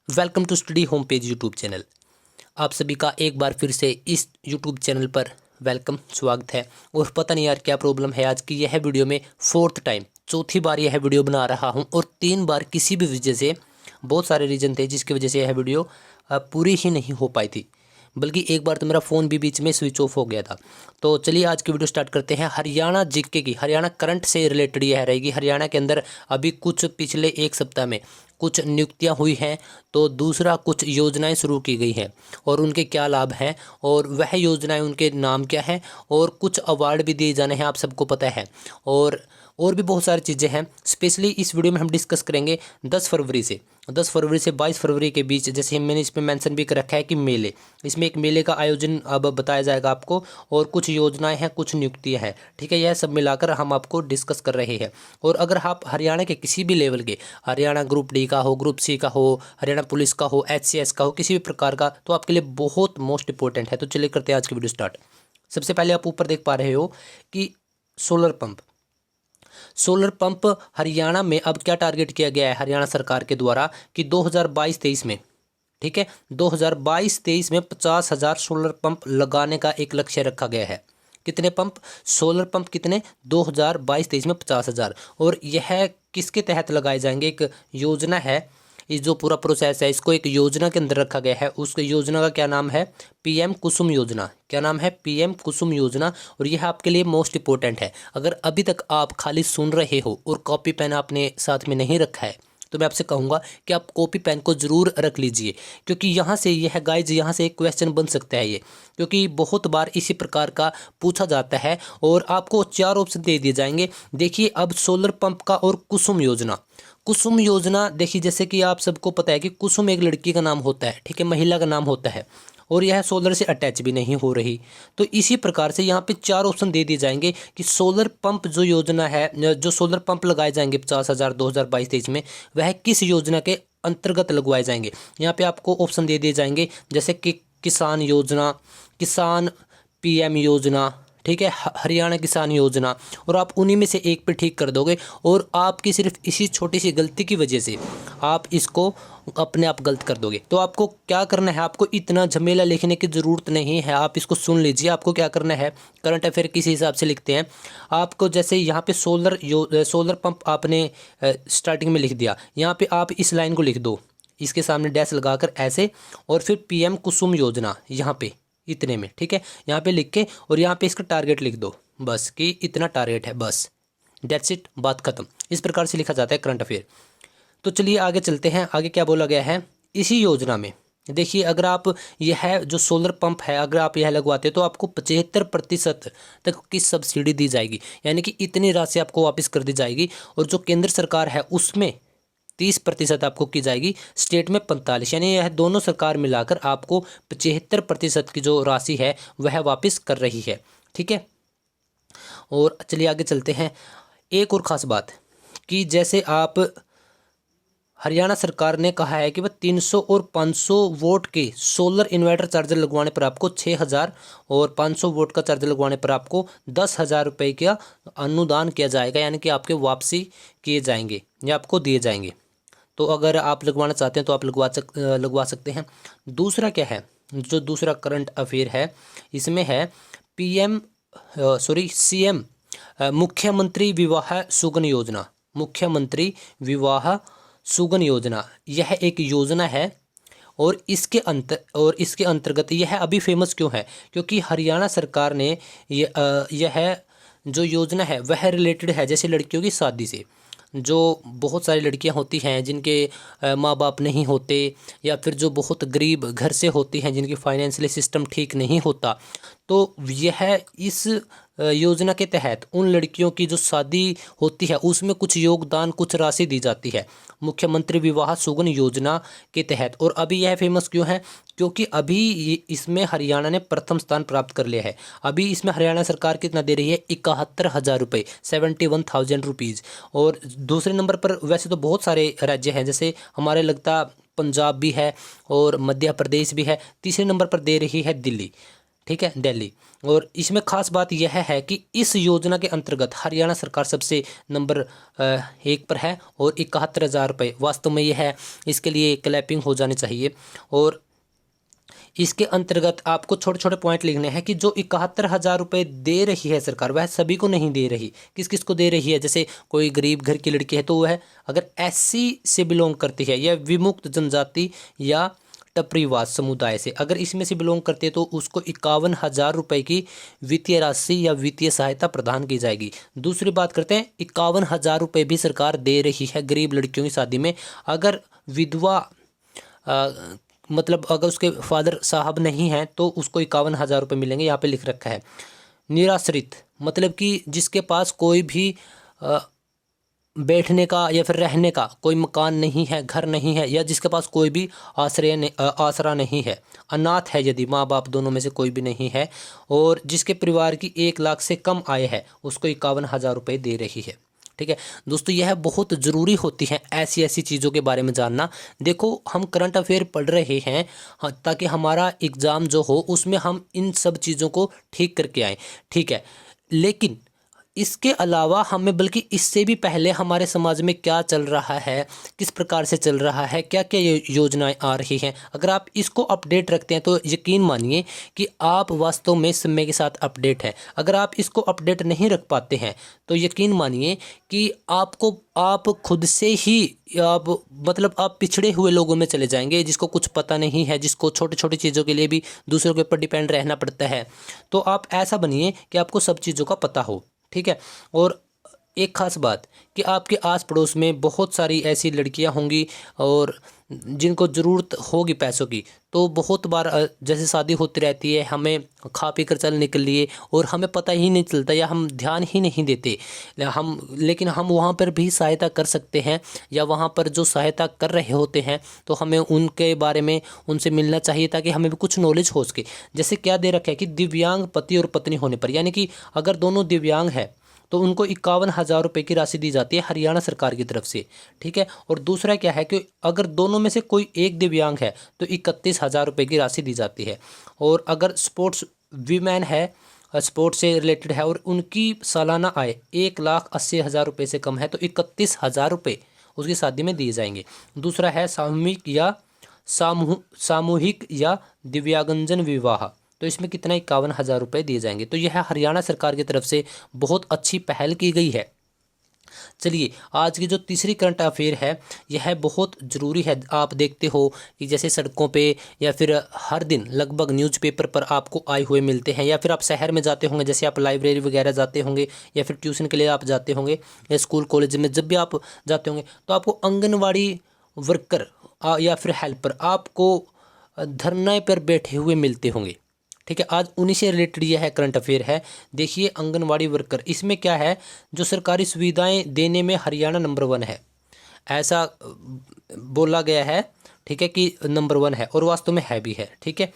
Welcome to study home page YouTube channel. आप सभी का एक बार फिर से इस यूट्यूब चैनल पर वेलकम स्वागत है। और पता नहीं यार क्या प्रॉब्लम है, आज की यह वीडियो में फोर्थ टाइम चौथी बार यह वीडियो बना रहा हूं और 3 बार किसी भी वजह से, बहुत सारे रीज़न थे जिसकी वजह से यह वीडियो पूरी ही नहीं हो पाई थी। बल्कि एक बार तो मेरा फ़ोन भी बीच में स्विच ऑफ हो गया था। तो चलिए आज की वीडियो स्टार्ट करते हैं। हरियाणा जीके की, हरियाणा करंट से रिलेटेड यह रहेगी। हरियाणा के अंदर अभी कुछ पिछले एक सप्ताह में कुछ नियुक्तियां हुई हैं, तो दूसरा कुछ योजनाएं शुरू की गई हैं और उनके क्या लाभ हैं और वह योजनाएं उनके नाम क्या हैं और कुछ अवार्ड भी दिए जाने हैं, आप सबको पता है। और भी बहुत सारी चीज़ें हैं। स्पेशली इस वीडियो में हम डिस्कस करेंगे 10 फरवरी से 22 फरवरी के बीच, जैसे मैंने इसमें मेंशन भी कर रखा है कि मेले, इसमें एक मेले का आयोजन अब बताया जाएगा आपको, और कुछ योजनाएं हैं, कुछ नियुक्तियां हैं। ठीक है, यह सब मिलाकर हम आपको डिस्कस कर रहे हैं। और अगर आप हरियाणा के किसी भी लेवल के, हरियाणा ग्रुप डी का हो, ग्रुप सी का हो, हरियाणा पुलिस का हो, HCS का हो, किसी भी प्रकार का, तो आपके लिए बहुत मोस्ट इंपॉर्टेंट है। तो चलिए करते हैं आज की वीडियो स्टार्ट। सबसे पहले आप ऊपर देख पा रहे हो कि सोलर पंप हरियाणा में अब क्या टारगेट किया गया है हरियाणा सरकार के द्वारा कि 2022-23 में, ठीक है, 2022-23 में 50,000 सोलर पंप लगाने का एक लक्ष्य रखा गया है। कितने पंप? सोलर पंप कितने? 2022-23 में 50,000। और यह किसके तहत लगाए जाएंगे? एक योजना है। इस जो पूरा प्रोसेस है इसको एक योजना के अंदर रखा गया है। उस योजना का क्या नाम है? PM कुसुम योजना। क्या नाम है? PM कुसुम योजना। और यह आपके लिए मोस्ट इंपॉर्टेंट है। अगर अभी तक आप खाली सुन रहे हो और कॉपी पेन आपने साथ में नहीं रखा है, तो मैं आपसे कहूँगा कि आप कॉपी पेन को ज़रूर रख लीजिए, क्योंकि यहाँ से यह गाइज, यहाँ से एक क्वेश्चन बन सकता है ये, क्योंकि बहुत बार इसी प्रकार का पूछा जाता है। और आपको 4 ऑप्शन दे दिए जाएंगे। देखिए, अब सोलर पंप का और कुसुम योजना देखिए, जैसे कि आप सबको पता है कि कुसुम एक लड़की का नाम होता है, ठीक है, महिला का नाम होता है, और यह सोलर से अटैच भी नहीं हो रही। तो इसी प्रकार से यहाँ पे 4 ऑप्शन दे दिए जाएंगे कि सोलर पंप जो योजना है, जो सोलर पंप लगाए जाएंगे 50,000 2022-23 में, वह किस योजना के अंतर्गत लगवाए जाएंगे। यहाँ पे आपको ऑप्शन दे दिए जाएंगे, जैसे कि किसान योजना, किसान PM योजना, ठीक है, हरियाणा किसान योजना, और आप उन्हीं में से एक पे ठीक कर दोगे। और आपकी सिर्फ इसी छोटी सी गलती की वजह से आप इसको अपने आप गलत कर दोगे। तो आपको क्या करना है? आपको इतना झमेला लिखने की ज़रूरत नहीं है, आप इसको सुन लीजिए। आपको क्या करना है, करंट अफेयर किस हिसाब से लिखते हैं आपको, जैसे यहाँ पे सोलर पंप आपने स्टार्टिंग में लिख दिया, यहाँ पे आप इस लाइन को लिख दो, इसके सामने डैश लगाकर ऐसे, और फिर PM कुसुम योजना यहाँ पे इतने में, ठीक है, यहाँ पे लिख के, और यहाँ पे इसका टारगेट लिख दो बस, कि इतना टारगेट है, बस डेट्स इट, बात खत्म। इस प्रकार से लिखा जाता है करंट अफेयर। तो चलिए आगे चलते हैं। आगे क्या बोला गया है इसी योजना में? देखिए, अगर आप यह जो सोलर पंप है, अगर आप यह लगवाते हो तो आपको 75% तक की सब्सिडी दी जाएगी, यानी कि इतनी राशि आपको वापस कर दी जाएगी। और जो केंद्र सरकार है उसमें 30% आपको की जाएगी, स्टेट में 45, यानी यह दोनों सरकार मिलाकर आपको 75% की जो राशि है वह वापस कर रही है, ठीक है। और चलिए आगे चलते हैं। एक और ख़ास बात कि जैसे आप, हरियाणा सरकार ने कहा है कि वह 300 और 500 वोट के सोलर इन्वर्टर चार्जर लगवाने पर आपको 6,000 और 500 वोट का चार्जर लगवाने पर आपको 10,000 रुपये का अनुदान किया जाएगा, यानी कि आपके वापसी किए जाएंगे या आपको दिए जाएंगे। तो अगर आप लगवाना चाहते हैं तो आप लगवा सकते हैं। दूसरा क्या है, जो दूसरा करंट अफेयर है इसमें है CM मुख्यमंत्री विवाह सुगन योजना। मुख्यमंत्री विवाह सुगन योजना, यह एक योजना है। और इसके अंतर्गत यह अभी फेमस क्यों है? क्योंकि हरियाणा सरकार ने यह जो योजना है वह रिलेटेड है जैसे लड़कियों की शादी से। जो बहुत सारी लड़कियां होती हैं जिनके माँ बाप नहीं होते, या फिर जो बहुत गरीब घर से होती हैं जिनकी फाइनेंशियली सिस्टम ठीक नहीं होता, तो यह इस योजना के तहत उन लड़कियों की जो शादी होती है उसमें कुछ योगदान, कुछ राशि दी जाती है मुख्यमंत्री विवाह सुगन योजना के तहत। और अभी यह फेमस क्यों है? क्योंकि अभी इसमें हरियाणा ने प्रथम स्थान प्राप्त कर लिया है। अभी इसमें हरियाणा सरकार कितना दे रही है? 71,000 रुपये, 71,000 रुपीज़। और दूसरे नंबर पर वैसे तो बहुत सारे राज्य हैं, जैसे हमारे लगता पंजाब भी है और मध्य प्रदेश भी है। तीसरे नंबर पर दे रही है दिल्ली, ठीक है, दिल्ली। और इसमें खास बात यह है कि इस योजना के अंतर्गत हरियाणा सरकार सबसे नंबर 1 पर है और 71,000 रुपये वास्तव में यह है, इसके लिए क्लैपिंग हो जानी चाहिए। और इसके अंतर्गत आपको छोटे छोटे पॉइंट लिखने हैं कि जो 71,000 रुपये दे रही है सरकार, वह सभी को नहीं दे रही। किस किस को दे रही है? जैसे कोई गरीब घर की लड़की है तो वह अगर SC से बिलोंग करती है या विमुक्त जनजाति या टपरीवास समुदाय से, अगर इसमें से बिलोंग करते हैं तो उसको 51,000 रुपये की वित्तीय राशि या वित्तीय सहायता प्रदान की जाएगी। दूसरी बात करते हैं, 51,000 रुपये भी सरकार दे रही है गरीब लड़कियों की शादी में। अगर विधवा मतलब अगर उसके फादर साहब नहीं हैं तो उसको 51,000 रुपये मिलेंगे। यहाँ पे लिख रखा है। निराश्रित मतलब कि जिसके पास कोई भी बैठने का या फिर रहने का कोई मकान नहीं है, घर नहीं है, या जिसके पास कोई भी आसरा नहीं है। अनाथ है यदि माँ बाप दोनों में से कोई भी नहीं है, और जिसके परिवार की 1 लाख से कम आय है, उसको 51,000 रुपये दे रही है। ठीक है दोस्तों, यह बहुत ज़रूरी होती है ऐसी ऐसी चीज़ों के बारे में जानना। देखो, हम करंट अफेयर पढ़ रहे हैं ताकि हमारा एग्ज़ाम जो हो उसमें हम इन सब चीज़ों को ठीक करके आएँ। ठीक है, लेकिन इसके अलावा हमें बल्कि इससे भी पहले हमारे समाज में क्या चल रहा है, किस प्रकार से चल रहा है, क्या क्या योजनाएं आ रही हैं, अगर आप इसको अपडेट रखते हैं तो यकीन मानिए कि आप वास्तव में समय के साथ अपडेट हैं। अगर आप इसको अपडेट नहीं रख पाते हैं तो यकीन मानिए कि आप खुद से ही आप पिछड़े हुए लोगों में चले जाएंगे, जिसको कुछ पता नहीं है, जिसको छोटी छोटी चीज़ों के लिए भी दूसरों के ऊपर डिपेंड रहना पड़ता है। तो आप ऐसा बनिए कि आपको सब चीज़ों का पता हो। ठीक है, और एक ख़ास बात कि आपके आस पड़ोस में बहुत सारी ऐसी लड़कियां होंगी और जिनको ज़रूरत होगी पैसों की। तो बहुत बार जैसे शादी होती रहती है, हमें खा पी कर चल निकल लिए और हमें पता ही नहीं चलता या हम ध्यान ही नहीं देते लेकिन हम वहाँ पर भी सहायता कर सकते हैं, या वहाँ पर जो सहायता कर रहे होते हैं तो हमें उनके बारे में उनसे मिलना चाहिए ताकि हमें भी कुछ नॉलेज हो सके। जैसे क्या दे रखा है कि दिव्यांग पति और पत्नी होने पर, यानी कि अगर दोनों दिव्यांग है तो उनको 51,000 रुपये की राशि दी जाती है हरियाणा सरकार की तरफ से। ठीक है, और दूसरा क्या है कि अगर दोनों में से कोई एक दिव्यांग है तो 31,000 रुपये की राशि दी जाती है। और अगर स्पोर्ट्स वीमेन है, स्पोर्ट्स से रिलेटेड है और उनकी सालाना आय 1,80,000 रुपये से कम है तो 31,000 रुपये उसकी शादी में दिए जाएंगे। दूसरा है सामूहिक या दिव्यांगजन विवाह, तो इसमें कितना 51,000 रुपये दिए जाएंगे। तो यह हरियाणा सरकार की तरफ से बहुत अच्छी पहल की गई है। चलिए, आज की जो तीसरी करंट अफेयर है यह बहुत ज़रूरी है। आप देखते हो कि जैसे सड़कों पे या फिर हर दिन लगभग न्यूज़पेपर पर आपको आए हुए मिलते हैं, या फिर आप शहर में जाते होंगे, जैसे आप लाइब्रेरी वगैरह जाते होंगे या फिर ट्यूशन के लिए आप जाते होंगे, या स्कूल कॉलेज में जब भी आप जाते होंगे तो आपको आंगनवाड़ी वर्कर या फिर हेल्पर आपको धरने पर बैठे हुए मिलते होंगे। ठीक है, आज उन्हीं से रिलेटेड यह है करंट अफेयर है। देखिए, आंगनवाड़ी वर्कर, इसमें क्या है, जो सरकारी सुविधाएं देने में हरियाणा नंबर 1 है, ऐसा बोला गया है। ठीक है, कि नंबर 1 है और वास्तव में है भी है। ठीक है,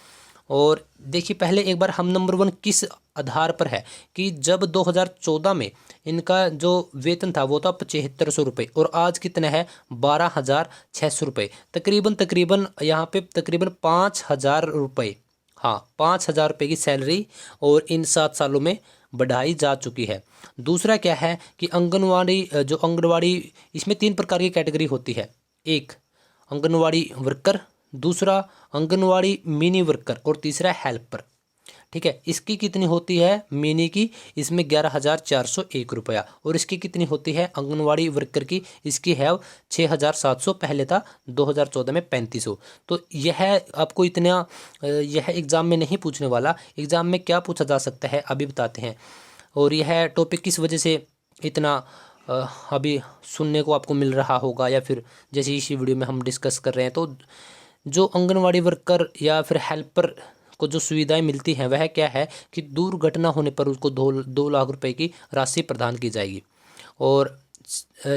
और देखिए पहले एक बार हम नंबर 1 किस आधार पर है कि जब 2014 में इनका जो वेतन था वो था 7500 रुपये और आज कितना है 12,600 रुपये, तकरीबन यहाँ पे तकरीबन 5,000 रुपये, हाँ 5,000 रुपये की सैलरी और इन 7 सालों में बढ़ाई जा चुकी है। दूसरा क्या है कि आंगनवाड़ी इसमें 3 प्रकार की कैटेगरी होती है। एक आंगनवाड़ी वर्कर, दूसरा आंगनवाड़ी मिनी वर्कर और तीसरा हेल्पर। ठीक है, इसकी कितनी होती है मिनी की, इसमें 11,401 रुपया, और इसकी कितनी होती है आंगनवाड़ी वर्कर की, इसकी है 6,700, पहले था 2014 में 3,500। तो यह आपको इतना यह एग्ज़ाम में नहीं पूछने वाला। एग्ज़ाम में क्या पूछा जा सकता है अभी बताते हैं। और यह टॉपिक किस वजह से इतना अभी सुनने को आपको मिल रहा होगा, या फिर जैसे इसी वीडियो में हम डिस्कस कर रहे हैं, तो जो आंगनवाड़ी वर्कर या फिर हेल्पर को जो सुविधाएं मिलती हैं वह क्या है कि दुर्घटना होने पर उसको 2 लाख रुपए की राशि प्रदान की जाएगी, और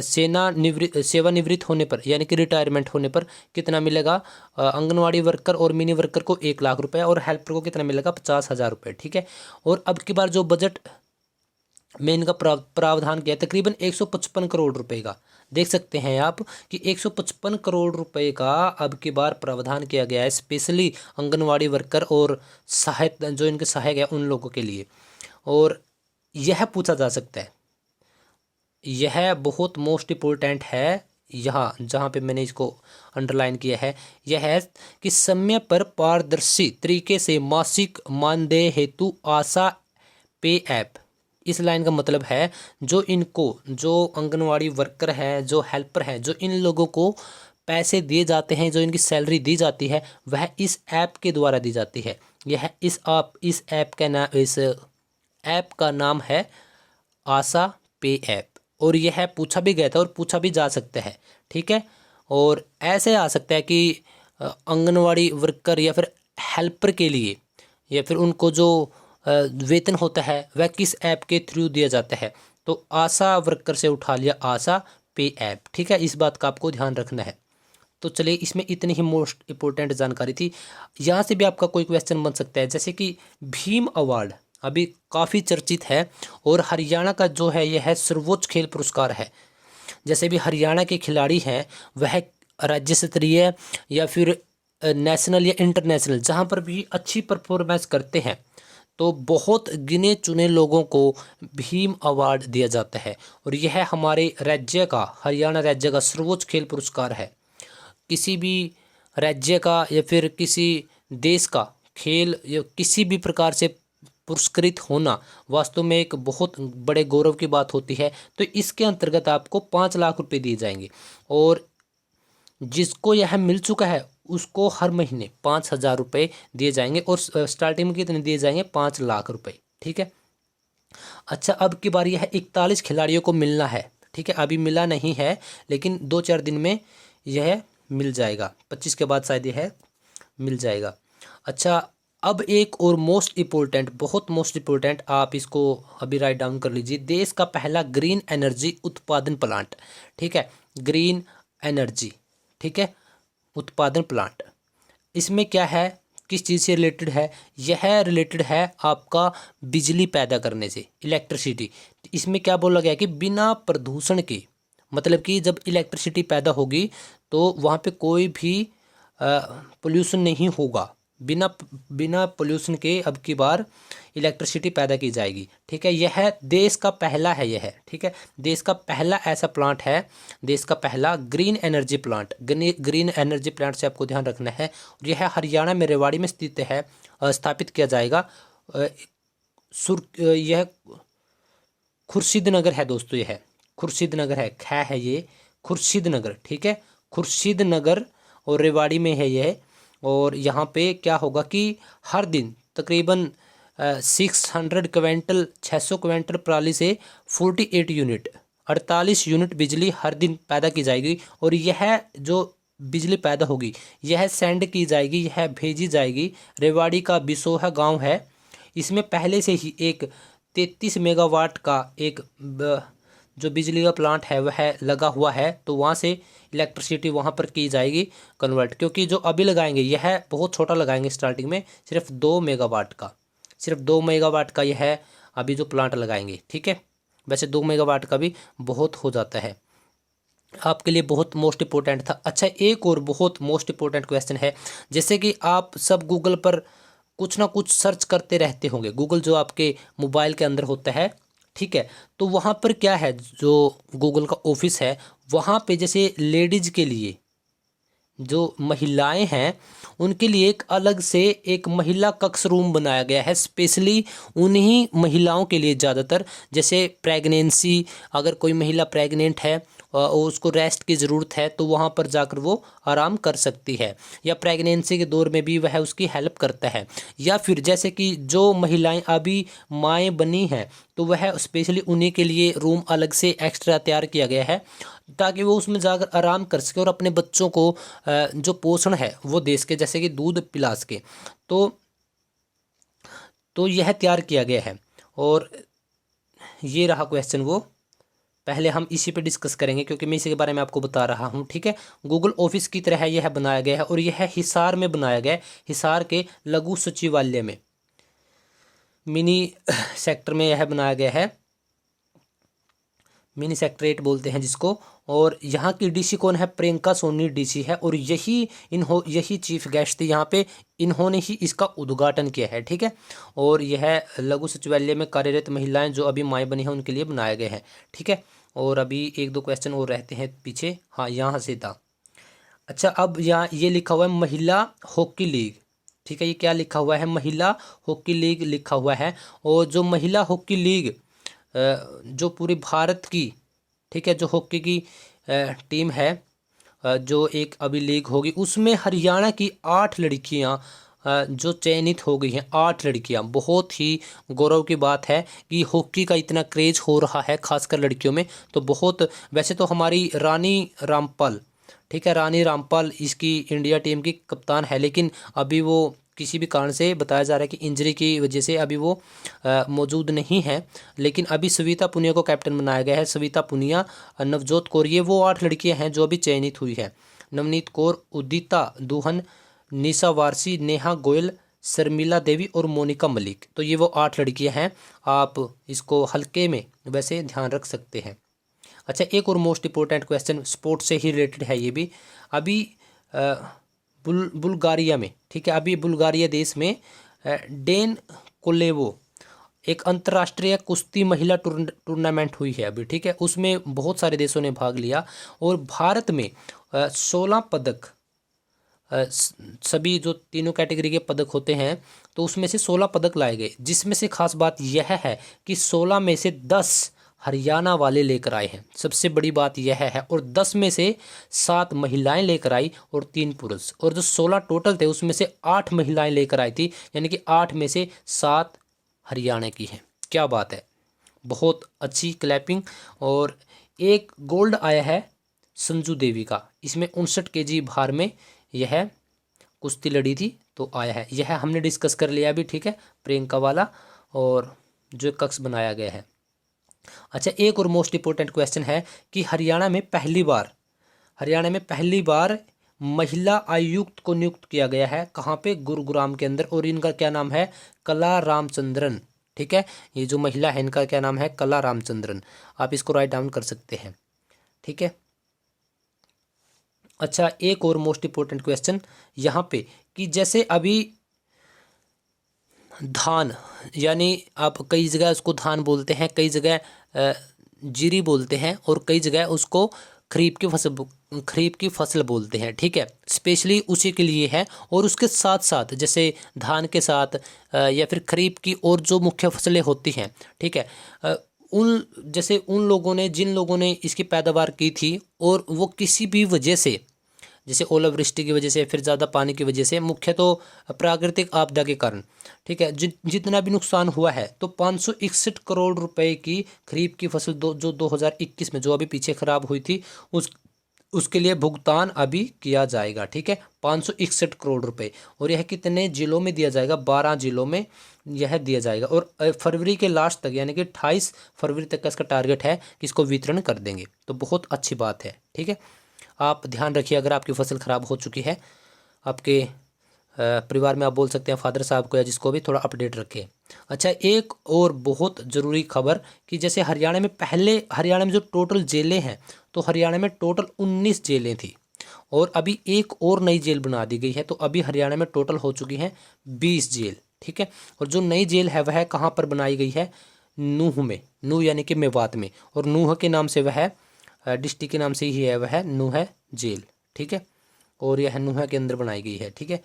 सेवानिवृत्त होने पर यानी कि रिटायरमेंट होने पर कितना मिलेगा, आंगनवाड़ी वर्कर और मिनी वर्कर को 1 लाख रुपए और हेल्पर को कितना मिलेगा 50,000 रुपये। ठीक है, और अब की बार जो बजट में इनका प्रावधान किया तकरीबन 155 करोड़ रुपए का, देख सकते हैं आप कि 155 करोड़ रुपए का अब की बार प्रावधान किया गया है स्पेशली आंगनवाड़ी वर्कर और सहायक जो इनके सहायक है उन लोगों के लिए। और यह पूछा जा सकता है, यह बहुत मोस्ट इम्पोर्टेंट है, यहाँ जहाँ पे मैंने इसको अंडरलाइन किया है, यह है कि समय पर पारदर्शी तरीके से मासिक मानदेय हेतु आशा पे ऐप। इस लाइन का मतलब है जो आंगनवाड़ी वर्कर है, जो हेल्पर है, जो इन लोगों को पैसे दिए जाते हैं, जो इनकी सैलरी दी जाती है, वह इस ऐप के द्वारा दी जाती है। यह इस ऐप का नाम है आशा पे ऐप। और यह पूछा भी गया था और पूछा भी जा सकता है, ठीक है। और ऐसे आ सकता है कि आंगनवाड़ी वर्कर या फिर हेल्पर के लिए या फिर उनको जो वेतन होता है वह किस ऐप के थ्रू दिया जाता है, तो आशा वर्कर से उठा लिया आशा पे ऐप, ठीक है। इस बात का आपको ध्यान रखना है। तो चलिए, इसमें इतनी ही मोस्ट इम्पोर्टेंट जानकारी थी। यहाँ से भी आपका कोई क्वेश्चन बन सकता है, जैसे कि भीम अवार्ड अभी काफ़ी चर्चित है और हरियाणा का जो है यह सर्वोच्च खेल पुरस्कार है। जैसे भी हरियाणा के खिलाड़ी हैं वह राज्य स्तरीय या फिर नेशनल या इंटरनेशनल जहाँ पर भी अच्छी परफॉर्मेंस करते हैं तो बहुत गिने चुने लोगों को भीम अवार्ड दिया जाता है। और यह हमारे राज्य का, हरियाणा राज्य का सर्वोच्च खेल पुरस्कार है। किसी भी राज्य का या फिर किसी देश का खेल या किसी भी प्रकार से पुरस्कृत होना वास्तव में एक बहुत बड़े गौरव की बात होती है। तो इसके अंतर्गत आपको 5 लाख रुपए दिए जाएंगे और जिसको यह मिल चुका है उसको हर महीने 5,000 रुपये दिए जाएंगे और स्टार्टिंग में कितने दिए जाएंगे, 5 लाख रुपए, ठीक है। अच्छा, अब की बारी है 41 खिलाड़ियों को मिलना है, ठीक है। अभी मिला नहीं है लेकिन 2-4 दिन में यह मिल जाएगा, 25 के बाद शायद यह मिल जाएगा। अच्छा, अब एक और मोस्ट इम्पोर्टेंट, बहुत मोस्ट इम्पोर्टेंट, आप इसको अभी राइट डाउन कर लीजिए। देश का पहला ग्रीन एनर्जी उत्पादन प्लांट, ठीक है, ग्रीन एनर्जी, ठीक है, उत्पादन प्लांट। इसमें क्या है, किस चीज़ से रिलेटेड है, यह रिलेटेड है आपका बिजली पैदा करने से, इलेक्ट्रिसिटी। इसमें क्या बोला गया कि बिना प्रदूषण के, मतलब कि जब इलेक्ट्रिसिटी पैदा होगी तो वहाँ पे कोई भी पोल्यूशन नहीं होगा, बिना पोल्यूशन के अब की बार इलेक्ट्रिसिटी पैदा की जाएगी, ठीक है। यह देश का पहला है, यह, ठीक है, देश का पहला ऐसा प्लांट है, देश का पहला green energy plant. Green energy plant से आपको ध्यान रखना है। यह हरियाणा में रेवाड़ी में स्थित है, स्थापित किया जाएगा। यह खुर्शीदनगर है दोस्तों, यह खुर्शीदनगर है, खै है ये खुर्शीदनगर, ठीक है, खुर्शीदनगर और रेवाड़ी में है यह। और यहाँ पे क्या होगा कि हर दिन तकरीबन 600 क्विंटल पराली से 48 यूनिट बिजली हर दिन पैदा की जाएगी। और यह जो बिजली पैदा होगी यह सेंड की जाएगी, यह भेजी जाएगी। रेवाड़ी का बिसोहा गांव है, इसमें पहले से ही एक 33 मेगावाट का एक जो बिजली का प्लांट है वह लगा हुआ है, तो वहाँ से इलेक्ट्रिसिटी वहाँ पर की जाएगी कन्वर्ट। क्योंकि जो अभी लगाएंगे यह बहुत छोटा लगाएंगे, स्टार्टिंग में सिर्फ 2 मेगावाट का, सिर्फ 2 मेगावाट का यह अभी जो प्लांट लगाएंगे, ठीक है। वैसे 2 मेगावाट का भी बहुत हो जाता है, आपके लिए बहुत मोस्ट इम्पोर्टेंट था। अच्छा, एक और बहुत मोस्ट इम्पोर्टेंट क्वेश्चन है, जैसे कि आप सब गूगल पर कुछ ना कुछ सर्च करते रहते होंगे, गूगल जो आपके मोबाइल के अंदर होता है, ठीक है। तो वहाँ पर क्या है, जो गूगल का ऑफिस है वहाँ पे जैसे लेडीज के लिए, जो महिलाएं हैं उनके लिए एक अलग से एक महिला कक्ष रूम बनाया गया है, स्पेशली उन्हीं महिलाओं के लिए। ज़्यादातर जैसे प्रेगनेंसी, अगर कोई महिला प्रेग्नेंट है और उसको रेस्ट की ज़रूरत है तो वहाँ पर जाकर वो आराम कर सकती है, या प्रेगनेंसी के दौर में भी वह उसकी हेल्प करता है। या फिर जैसे कि जो महिलाएं अभी माएँ बनी हैं तो वह स्पेशली उन्हीं के लिए रूम अलग से एक्स्ट्रा तैयार किया गया है, ताकि वो उसमें जाकर आराम कर सके और अपने बच्चों को जो पोषण है वो दे सके, जैसे कि दूध पिला सके। तो यह तैयार किया गया है। और ये रहा क्वेश्चन, वो पहले हम इसी पे डिस्कस करेंगे क्योंकि मैं इसी के बारे में आपको बता रहा हूँ, ठीक है। गूगल ऑफिस की तरह यह बनाया गया है और यह हिसार में बनाया गया है, हिसार के लघु सचिवालय में, मिनी सेक्टर में यह बनाया गया है, मिनी सेक्रेटरीट बोलते हैं जिसको। और यहाँ की डीसी कौन है? प्रियंका सोनी डीसी है, और यही चीफ गेस्ट थी यहाँ पे, इन्होंने ही इसका उद्घाटन किया है। ठीक है, और यह लघु सचिवालय में कार्यरत महिलाएं जो अभी माएँ बनी हैं उनके लिए बनाया गया है। ठीक है, और अभी एक दो क्वेश्चन और रहते हैं पीछे। हाँ, यहाँ से था। अच्छा, अब यहाँ ये लिखा हुआ है महिला हॉकी लीग। ठीक है, ये क्या लिखा हुआ है? महिला हॉकी लीग लिखा हुआ है। और जो महिला हॉकी लीग जो पूरी भारत की, ठीक है, जो हॉकी की टीम है, जो एक अभी लीग होगी, उसमें हरियाणा की 8 लड़कियां जो चयनित हो गई हैं। 8 लड़कियां, बहुत ही गौरव की बात है कि हॉकी का इतना क्रेज हो रहा है खासकर लड़कियों में। तो बहुत, वैसे तो हमारी रानी रामपाल, ठीक है, रानी रामपाल इसकी इंडिया टीम की कप्तान है, लेकिन अभी वो किसी भी कारण से बताया जा रहा है कि इंजरी की वजह से अभी वो मौजूद नहीं है। लेकिन अभी सविता पुनिया को कैप्टन बनाया गया है। सविता पुनिया, नवजोत कौर, ये वो 8 लड़कियां हैं जो अभी चयनित हुई है। नवनीत कौर, उदिता दुहन, निशा वारसी, नेहा गोयल, शर्मिला देवी और मोनिका मलिक। तो ये वो 8 लड़कियां हैं। आप इसको हल्के में वैसे ध्यान रख सकते हैं। अच्छा, एक और मोस्ट इंपॉर्टेंट क्वेश्चन स्पोर्ट्स से ही रिलेटेड है ये भी। अभी बुल्गारिया में, ठीक है, अभी बुल्गारिया देश में डेन कोलेवो एक अंतर्राष्ट्रीय कुश्ती महिला टूर्नामेंट हुई है अभी। ठीक है, उसमें बहुत सारे देशों ने भाग लिया और भारत में 16 पदक, सभी जो तीनों कैटेगरी के पदक होते हैं तो उसमें से 16 पदक लाए गए, जिसमें से खास बात यह है कि 16 में से 10 हरियाणा वाले लेकर आए हैं। सबसे बड़ी बात यह है। और 10 में से 7 महिलाएं लेकर आई और 3 पुरुष। और जो 16 टोटल थे उसमें से 8 महिलाएं लेकर आई थी, यानी कि 8 में से 7 हरियाणा की हैं। क्या बात है, बहुत अच्छी क्लैपिंग। और एक गोल्ड आया है संजू देवी का, इसमें 59 kg भार में यह कुश्ती लड़ी थी तो आया है। यह हमने डिस्कस कर लिया अभी। ठीक है, प्रियंका वाला और जो कक्ष बनाया गया है। अच्छा, एक और मोस्ट इंपोर्टेंट क्वेश्चन है कि हरियाणा में पहली बार महिला आयुक्त को नियुक्त किया गया है। कहाँ पे? गुरुग्राम के अंदर। और इनका क्या नाम है? कला रामचंद्रन। ठीक है, ये जो महिला है इनका क्या नाम है? कला रामचंद्रन। आप इसको राइट डाउन कर सकते हैं। ठीक है, अच्छा, एक और मोस्ट इंपोर्टेंट क्वेश्चन यहाँ पे कि जैसे अभी धान, यानी आप कई जगह उसको धान बोलते हैं, कई जगह जीरी बोलते हैं और कई जगह उसको खरीफ की फसल बोलते हैं। ठीक है, स्पेशली उसी के लिए है। और उसके साथ साथ जैसे धान के साथ या फिर खरीफ की और जो मुख्य फसलें होती हैं, ठीक है, उन लोगों ने, जिन लोगों ने इसकी पैदावार की थी और वो किसी भी वजह से, जैसे ओलावृष्टि की वजह से, फिर ज़्यादा पानी की वजह से, मुख्य तो प्राकृतिक आपदा के कारण, ठीक है, जितना भी नुकसान हुआ है, तो 561 करोड़ रुपए की खरीफ की फसल जो 2021 में जो अभी पीछे खराब हुई थी उसके लिए भुगतान अभी किया जाएगा। ठीक है, 561 करोड़ रुपए। और यह कितने जिलों में दिया जाएगा? 12 जिलों में यह दिया जाएगा। और फरवरी के लास्ट तक, यानी कि 28 फरवरी तक का इसका टारगेट है कि इसको वितरण कर देंगे। तो बहुत अच्छी बात है। ठीक है, आप ध्यान रखिए, अगर आपकी फसल ख़राब हो चुकी है, आपके परिवार में आप बोल सकते हैं फादर साहब को या जिसको भी, थोड़ा अपडेट रखें। अच्छा, एक और बहुत ज़रूरी खबर कि जैसे हरियाणा में जो टोटल जेलें हैं, तो हरियाणा में टोटल 19 जेलें थी और अभी एक और नई जेल बना दी गई है। तो अभी हरियाणा में टोटल हो चुकी हैं 20 जेल। ठीक है, और जो नई जेल है वह कहाँ पर बनाई गई है? नूह में, नूह यानी कि मेवात में। और नूह के नाम से वह डिस्ट्रिक्ट के नाम से ही है, वह नूह जेल। ठीक है, और यह नूह के अंदर बनाई गई है। ठीक है,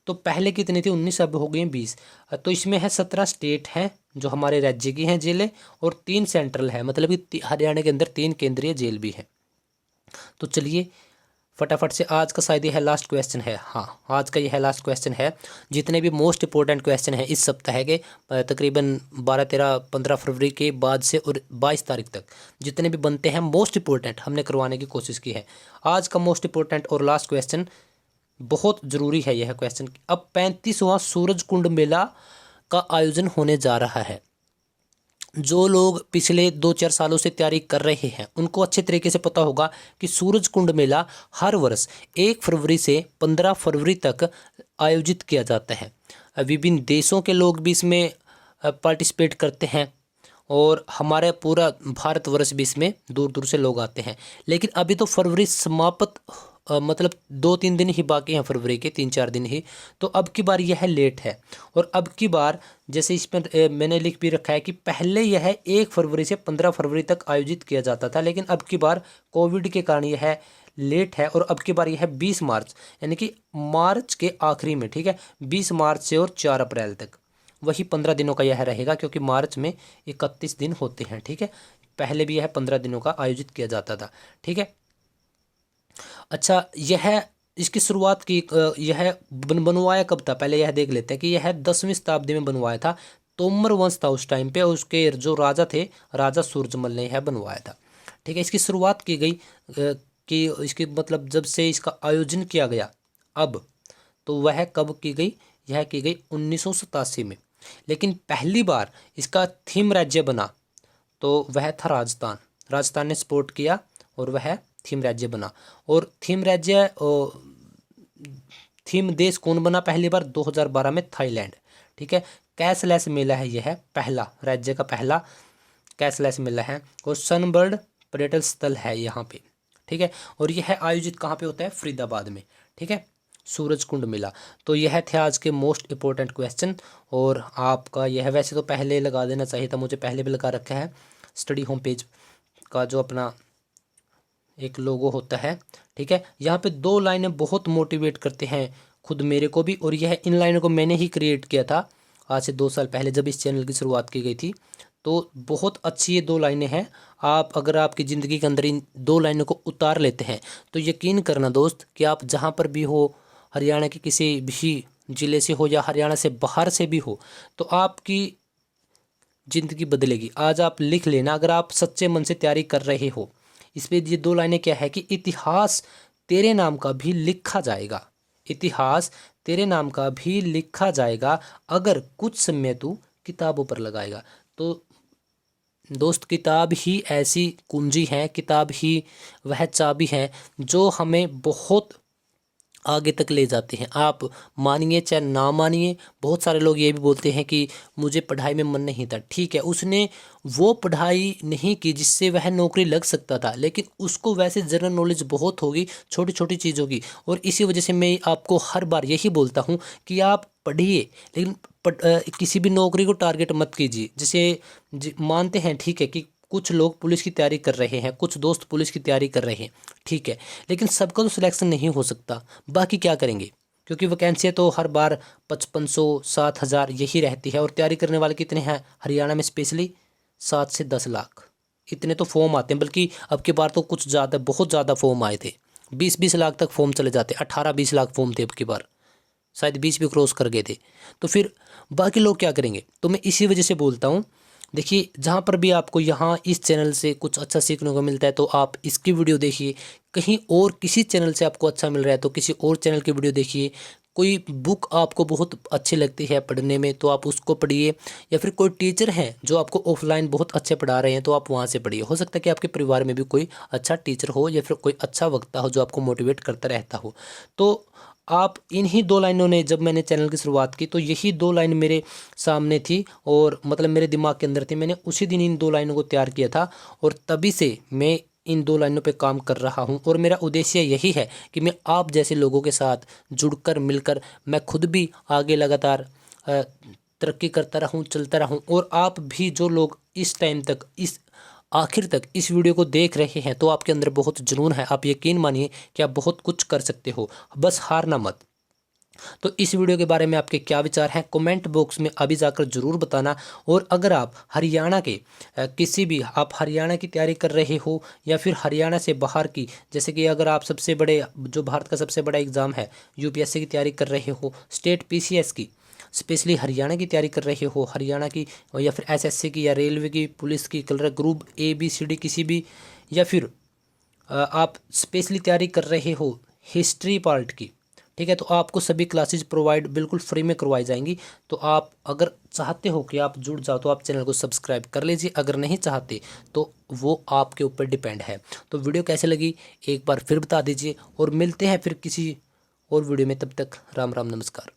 तो पहले कितनी थी? 19, अब हो गई हैं 20। तो इसमें है 17 स्टेट हैं जो हमारे राज्य की हैं जेलें और 3 सेंट्रल है, मतलब कि हरियाणा के अंदर 3 केंद्रीय जेल भी है। तो चलिए फटाफट से, आज का शायद यह लास्ट क्वेश्चन है। हाँ, आज का यह लास्ट क्वेश्चन है। जितने भी मोस्ट इंपॉर्टेंट क्वेश्चन है इस सप्ताह के, तकरीबन 12, 13, 15 फरवरी के बाद से और 22 तारीख तक जितने भी बनते हैं मोस्ट इंपॉर्टेंट, हमने करवाने की कोशिश की है। आज का मोस्ट इंपॉर्टेंट और लास्ट क्वेश्चन बहुत ज़रूरी है यह क्वेश्चन। अब 35वां सूरज कुंड मेला का आयोजन होने जा रहा है। जो लोग पिछले 2-4 सालों से तैयारी कर रहे हैं उनको अच्छे तरीके से पता होगा कि सूरज कुंड मेला हर वर्ष 1 फरवरी से 15 फरवरी तक आयोजित किया जाता है। विभिन्न देशों के लोग भी इसमें पार्टिसिपेट करते हैं और हमारे पूरा भारतवर्ष भी इसमें दूर दूर से लोग आते हैं। लेकिन अभी तो फरवरी समाप्त मतलब 2-3 दिन ही बाकी हैं, फरवरी के 3-4 दिन ही। तो अब की बार यह लेट है। और अब की बार जैसे इसमें मैंने लिख भी रखा है कि पहले यह 1 फरवरी से 15 फरवरी तक आयोजित किया जाता था, लेकिन अब की बार कोविड के कारण यह लेट है। और अब की बार यह 20 मार्च यानी कि मार्च के आखिरी में, ठीक है, 20 मार्च से और 4 अप्रैल तक, वही 15 दिनों का यह रहेगा, क्योंकि मार्च में 31 दिन होते हैं, ठीक है। पहले भी यह 15 दिनों का आयोजित किया जाता था, ठीक है। अच्छा, यह इसकी शुरुआत की यह बनवाया कब था, पहले यह देख लेते हैं कि यह 10वीं शताब्दी में बनवाया था। तोमर वंश था उस टाइम पे, उसके जो राजा थे, राजा सूरजमल ने यह बनवाया था, ठीक है। इसकी शुरुआत की गई कि इसकी मतलब जब से इसका आयोजन किया गया अब, तो वह कब की गई, यह की गई 1987 में। लेकिन पहली बार इसका थीम राज्य बना तो वह था राजस्थान। राजस्थान ने सपोर्ट किया और वह थीम राज्य बना। और थीम राज्य थीम देश कौन बना पहली बार, 2012 में थाईलैंड, ठीक है। कैशलेस मेला है यह, पहला राज्य का पहला कैशलेस मेला है। और सनबर्ड पर्यटन स्थल है यहाँ पे, ठीक है। और यह आयोजित कहाँ पे होता है, फरीदाबाद में, ठीक है, सूरज कुंड मेला। तो यह थे आज के मोस्ट इम्पोर्टेंट क्वेश्चन। और आपका यह वैसे तो पहले लगा देना चाहिए था, मुझे पहले भी लगा रखा है। स्टडी होम पेज का जो अपना एक लोगो होता है, ठीक है। यहाँ पे 2 लाइनें बहुत मोटिवेट करते हैं खुद मेरे को भी। और यह इन लाइनों को मैंने ही क्रिएट किया था आज से 2 साल पहले, जब इस चैनल की शुरुआत की गई थी। तो बहुत अच्छी ये 2 लाइनें हैं। आप अगर आपकी ज़िंदगी के अंदर इन 2 लाइनों को उतार लेते हैं तो यकीन करना दोस्त कि आप जहाँ पर भी हो, हरियाणा के किसी भी ज़िले से हो या हरियाणा से बाहर से भी हो, तो आपकी ज़िंदगी बदलेगी। आज आप लिख लेना, अगर आप सच्चे मन से तैयारी कर रहे हो। इस पे ये 2 लाइनें क्या है कि इतिहास तेरे नाम का भी लिखा जाएगा, इतिहास तेरे नाम का भी लिखा जाएगा, अगर कुछ समय तू किताबों पर लगाएगा। तो दोस्त, किताब ही ऐसी कुंजी है, किताब ही वह चाबी है जो हमें बहुत आगे तक ले जाते हैं। आप मानिए चाहे ना मानिए, बहुत सारे लोग ये भी बोलते हैं कि मुझे पढ़ाई में मन नहीं था। ठीक है, उसने वो पढ़ाई नहीं की जिससे वह नौकरी लग सकता था, लेकिन उसको वैसे जनरल नॉलेज बहुत होगी छोटी छोटी चीज़ों की। और इसी वजह से मैं आपको हर बार यही बोलता हूँ कि आप पढ़िए, लेकिन किसी भी नौकरी को टारगेट मत कीजिए। जैसे मानते हैं, ठीक है, कि कुछ लोग पुलिस की तैयारी कर रहे हैं, कुछ दोस्त पुलिस की तैयारी कर रहे हैं, ठीक है, लेकिन सबका तो सिलेक्शन नहीं हो सकता। बाकी क्या करेंगे, क्योंकि वैकेंसियाँ तो हर बार 5500 7000 यही रहती है। और तैयारी करने वाले कितने हैं हरियाणा में, स्पेशली 7 से 10 लाख, इतने तो फॉर्म आते हैं। बल्कि अब की बार तो कुछ ज़्यादा, बहुत ज़्यादा फॉर्म आए थे, 20-20 लाख तक फॉर्म चले जाते, 18-20 लाख फॉर्म थे अब की बार, शायद 20 भी क्रॉस कर गए थे। तो फिर बाकी लोग क्या करेंगे। तो मैं इसी वजह से बोलता हूँ, देखिए, जहाँ पर भी आपको यहाँ इस चैनल से कुछ अच्छा सीखने को मिलता है तो आप इसकी वीडियो देखिए। कहीं और किसी चैनल से आपको अच्छा मिल रहा है तो किसी और चैनल की वीडियो देखिए। कोई बुक आपको बहुत अच्छी लगती है पढ़ने में तो आप उसको पढ़िए, या फिर कोई टीचर हैं जो आपको ऑफलाइन बहुत अच्छे पढ़ा रहे हैं तो आप वहाँ से पढ़िए। हो सकता है कि आपके परिवार में भी कोई अच्छा टीचर हो या फिर कोई अच्छा वक्ता हो जो आपको मोटिवेट करता रहता हो। तो आप इन्हीं 2 लाइनों ने, जब मैंने चैनल की शुरुआत की तो यही 2 लाइन मेरे सामने थी और मतलब मेरे दिमाग के अंदर थी। मैंने उसी दिन इन 2 लाइनों को तैयार किया था और तभी से मैं इन 2 लाइनों पे काम कर रहा हूँ। और मेरा उद्देश्य यही है कि मैं आप जैसे लोगों के साथ जुड़कर, मिलकर, मैं खुद भी आगे लगातार तरक्की करता रहूँ, चलता रहूँ। और आप भी जो लोग इस टाइम तक, इस आखिर तक इस वीडियो को देख रहे हैं तो आपके अंदर बहुत जुनून है। आप यकीन मानिए कि आप बहुत कुछ कर सकते हो, बस हारना मत। तो इस वीडियो के बारे में आपके क्या विचार हैं, कमेंट बॉक्स में अभी जाकर ज़रूर बताना। और अगर आप हरियाणा के किसी भी, आप हरियाणा की तैयारी कर रहे हो या फिर हरियाणा से बाहर की, जैसे कि अगर आप सबसे बड़े, जो भारत का सबसे बड़ा एग्ज़ाम है यूपीएससी की तैयारी कर रहे हो, स्टेट पीसीएस की, स्पेशली हरियाणा की तैयारी कर रहे हो, हरियाणा की, या फिर एसएससी की या रेलवे की, पुलिस की, क्लर्क, ग्रुप ABCD किसी भी, या फिर आप स्पेशली तैयारी कर रहे हो हिस्ट्री पार्ट की, ठीक है, तो आपको सभी क्लासेज प्रोवाइड बिल्कुल फ्री में करवाई जाएंगी। तो आप अगर चाहते हो कि आप जुड़ जाओ तो आप चैनल को सब्सक्राइब कर लीजिए, अगर नहीं चाहते तो वो आपके ऊपर डिपेंड है। तो वीडियो कैसे लगी एक बार फिर बता दीजिए और मिलते हैं फिर किसी और वीडियो में। तब तक राम राम, नमस्कार।